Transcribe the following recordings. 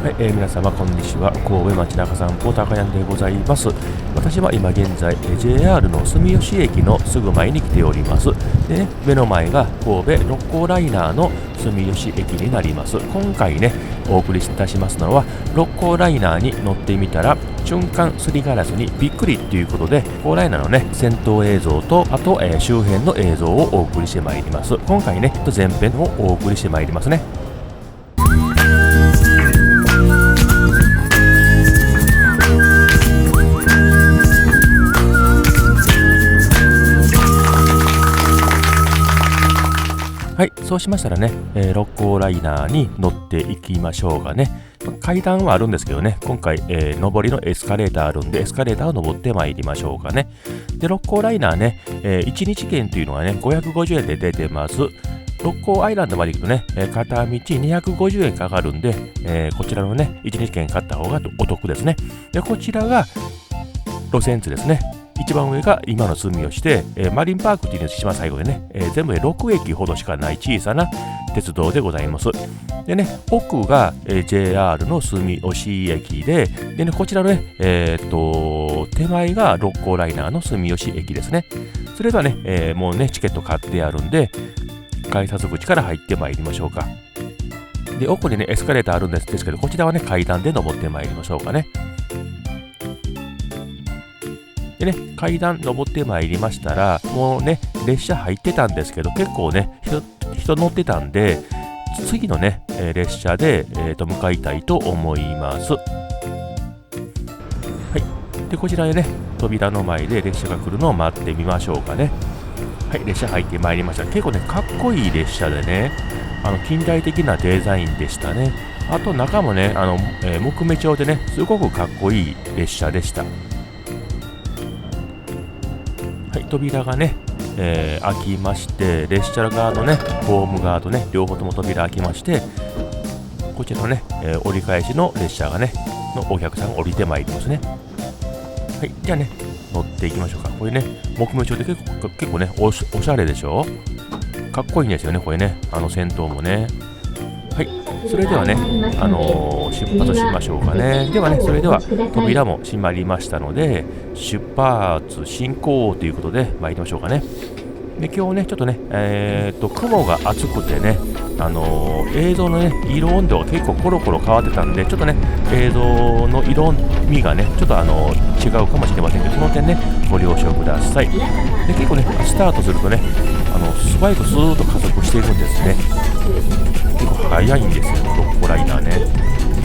はい、皆様こんにちは。神戸町中散歩高山でございます。私は今現在 JR の住吉駅のすぐ前に来ております。でね、目の前が神戸六甲ライナーの住吉駅になります。今回ね、お送りいたしますのは六甲ライナーに乗ってみたら瞬間すりガラスにびっくりということで、六甲ライナーのね先頭映像とあと、周辺の映像をお送りしてまいります。今回ね、前編をお送りしてまいりますね。はい、そうしましたらね、六甲ライナーに乗っていきましょうがね。階段はあるんですけどね、今回、上りのエスカレーターあるんで、エスカレーターを登ってまいりましょうかね。で、六甲ライナーね、1日券というのがね、550円で出てます。六甲アイランドまで行くとね、片道250円かかるんで、こちらのね、1日券買った方がお得ですね。で、こちらが路線図ですね。一番上が今の住吉で、マリンパークっていうのが一番最後でね、全部で6駅ほどしかない小さな鉄道でございます。でね、奥が、JR の住吉駅で、でね、こちらのね、手前が六甲ライナーの住吉駅ですね。それではね、もうね、チケット買ってあるんで、改札口から入ってまいりましょうか。で、奥にね、エスカレーターあるんですけど、こちらはね、階段で登ってまいりましょうかね。でね、階段登ってまいりましたら、もうね、列車入ってたんですけど、結構ね、人乗ってたんで、次のね、列車で、向かいたいと思います。はい。で、こちらでね、扉の前で列車が来るのを待ってみましょうかね。はい、列車入ってまいりました。結構ね、かっこいい列車でね、近代的なデザインでしたね。あと中もね、木目調でね、すごくかっこいい列車でした。はい、扉がね、開きまして、列車側のね、ホーム側とね、両方とも扉開きまして、こちらのね、折り返しの列車がね、のお客さんが降りてまいりますね。はい、じゃあね、乗っていきましょうか。これね、木目調で結構ね、おしゃれでしょ？かっこいいんですよね、これね、先頭もね。はい、それではね、出発しましょうかね。ではね、それでは扉も閉まりましたので、出発進行ということで参りましょうかね。で、今日ね、ちょっとね、雲が厚くてね、映像のね、色温度が結構コロコロ変わってたんで、ちょっとね、映像の色味がね、ちょっと違うかもしれませんけど、その点ね、ご了承ください。で、結構ね、スタートするとね、素早くスーッと加速していくんですね。結構速いんですよ、六甲ライナーね。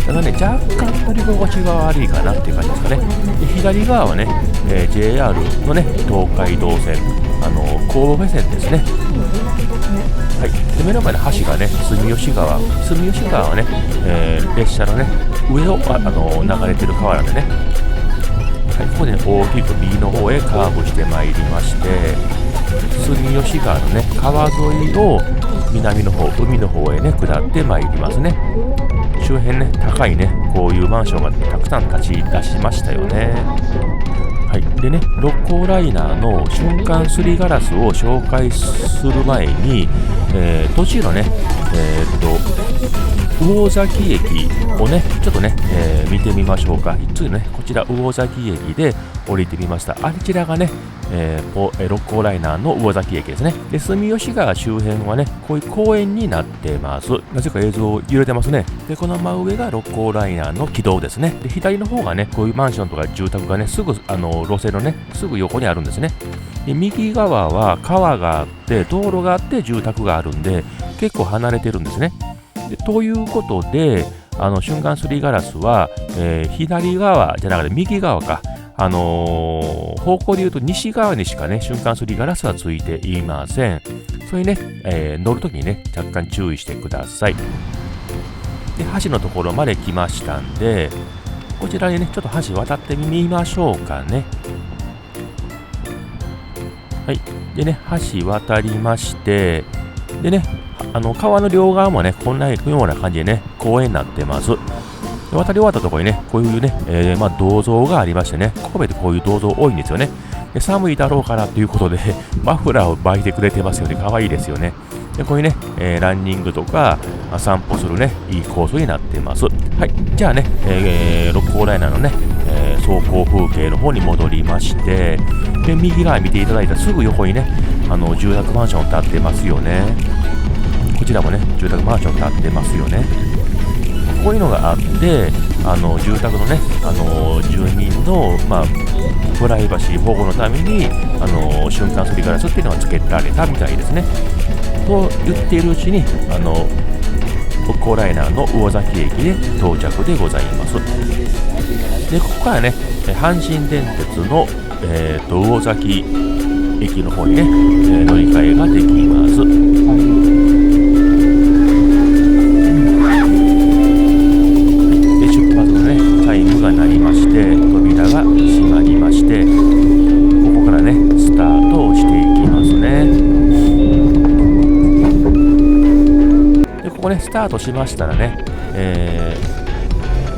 ただね、若干乗り心地が悪いかなっていう感じですかね。で、左側はね、JR のね、東海道線、神戸線ですね。はい。で、目の前の橋がね、住吉川。住吉川はね、列車のね、上を流れてる川なんでね。はい、ここでね、大きく右の方へカーブしてまいりまして、住吉川のね、川沿いを南の方、海の方へね、下ってまいりますね。周辺ね、高いね、こういうマンションがたくさん立ち出しましたよね。はい。でね、六甲ライナーの瞬間すりガラスを紹介する前に、途中のね、魚崎駅をね、ちょっとね、見てみましょうか。次ね、こちら魚崎駅で降りてみました。あちらがね、六甲ライナーの魚崎駅ですね。で、住吉川周辺はね、こういう公園になってます。なぜか映像揺れてますね。で、この真上が六甲ライナーの軌道ですね。で、左の方がね、こういうマンションとか住宅がね、すぐ路線のね、すぐ横にあるんですね。で、右側は川があって、道路があって住宅があるんで、結構離れてるんですね。で、ということで、瞬間すりガラスは、左側じゃなくて右側か。方向で言うと西側にしかね、瞬間すりガラスはついていません。それにね、乗るときにね、若干注意してください。で、橋のところまで来ましたんで、こちらにね、ちょっと橋渡ってみましょうかね。はい。でね、橋渡りまして、でね、川の両側もね、こんなような感じでね、公園になってます。渡り終わったところにね、こういうね、銅像がありましてね、神戸でこういう銅像多いんですよね。で、寒いだろうからということで、マフラーを巻いてくれてますよね。可愛いですよね。でこういうね、ランニングとか散歩するねいいコースになってます。はい、じゃあね、六甲ライナーのね、走行風景の方に戻りまして、で右側見ていただいたすぐ横にね住宅マンション建ってますよね。こちらもね住宅マンション建ってますよね。こういうのがあって、住宅のね、住民の、プライバシー保護のために、瞬間すりガラスっていうのが付けられたみたいですね。と言っているうちに、六甲ライナーの魚崎駅で到着でございます。で、ここからね、阪神電鉄の、魚崎駅の方にね、乗り換えができます。タイムが鳴りまして、扉が閉まりまして、ここからねスタートをしていきますね。でここねスタートしましたらね、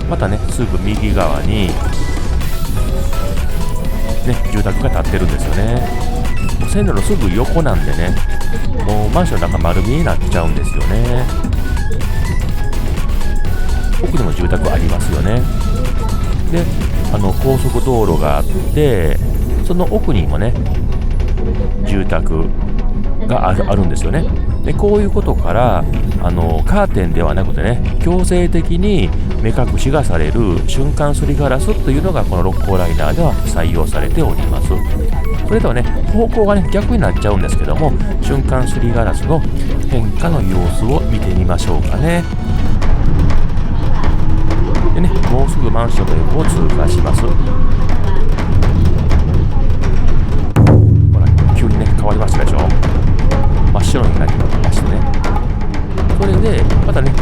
またねすぐ右側にね住宅が建ってるんですよね。線路のすぐ横なんでね、もうマンションなんか丸見えになっちゃうんですよね。奥にも住宅ありますよね。で高速道路があって、その奥にもね住宅があるんですよね。でこういうことからカーテンではなくてね強制的に目隠しがされる瞬間すりガラスというのがこの六甲ライナーでは採用されております。それとはね方向がね逆になっちゃうんですけども、瞬間すりガラスの変化の様子を見てみましょうかね。でね、もうすぐマンションの横を通過します。ほら、急にね、変わりましたでしょ。真っ白になりましてね。それで、またね、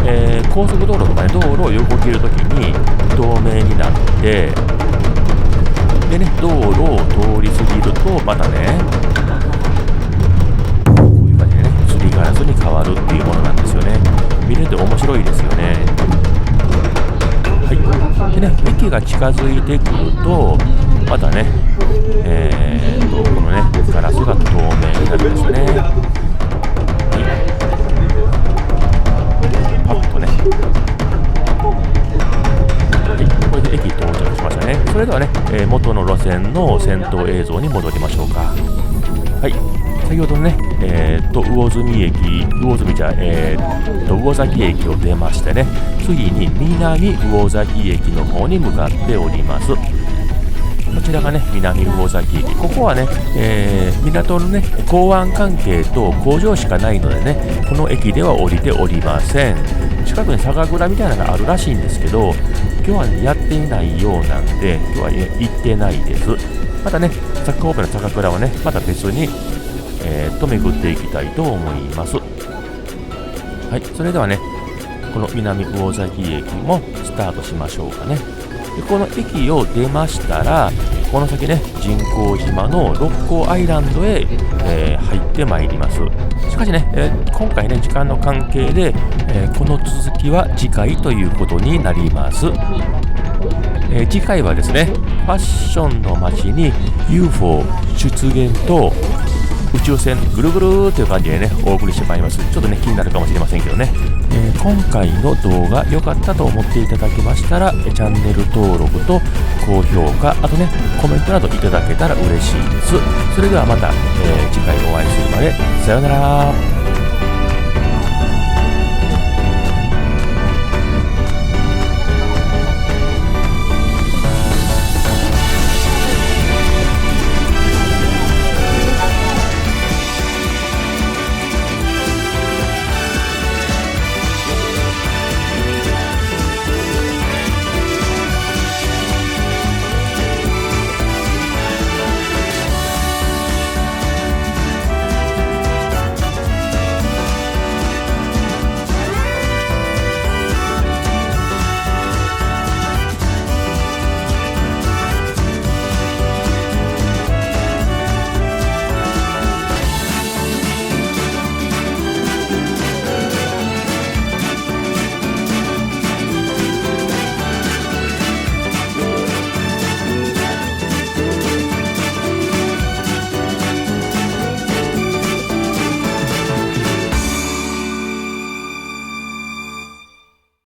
高速道路とかね、道路を横切るときに透明になって、でね、道路を通り過ぎると、またね、こういう感じでね、すりガラスに変わるっていうものなんですよね。見れて面白いですよね。はい、でね、駅が近づいてくるとまたね、このねガラスが透明になるんですね。はい、パッとね、はい、これで駅到着しましたね。それではね、元の路線の先頭映像に戻りましょうか。はい、先ほどのね、魚崎駅を出ましてね、次に南魚崎駅の方に向かっております。こちらがね南魚崎駅。ここはね、港のね港湾関係と工場しかないのでね、この駅では降りておりません。近くに酒蔵みたいなのがあるらしいんですけど、今日はねやっていないようなんで今日はね行ってないです。またねサッカーオペの酒蔵はねまた別に巡っていきたいと思います。はい、それではねこの南魚崎駅もスタートしましょうかね。でこの駅を出ましたら、この先ね人工島の六甲アイランドへ、入ってまいります。しかしね、今回ね時間の関係で、この続きは次回ということになります。次回はですねファッションの街に UFO 出現と宇宙船ぐるぐるという感じでねお送りしてまいります。ちょっとね気になるかもしれませんけどね、今回の動画良かったと思っていただけましたらチャンネル登録と高評価、あとねコメントなどいただけたら嬉しいです。それではまた、次回お会いするまでさようなら。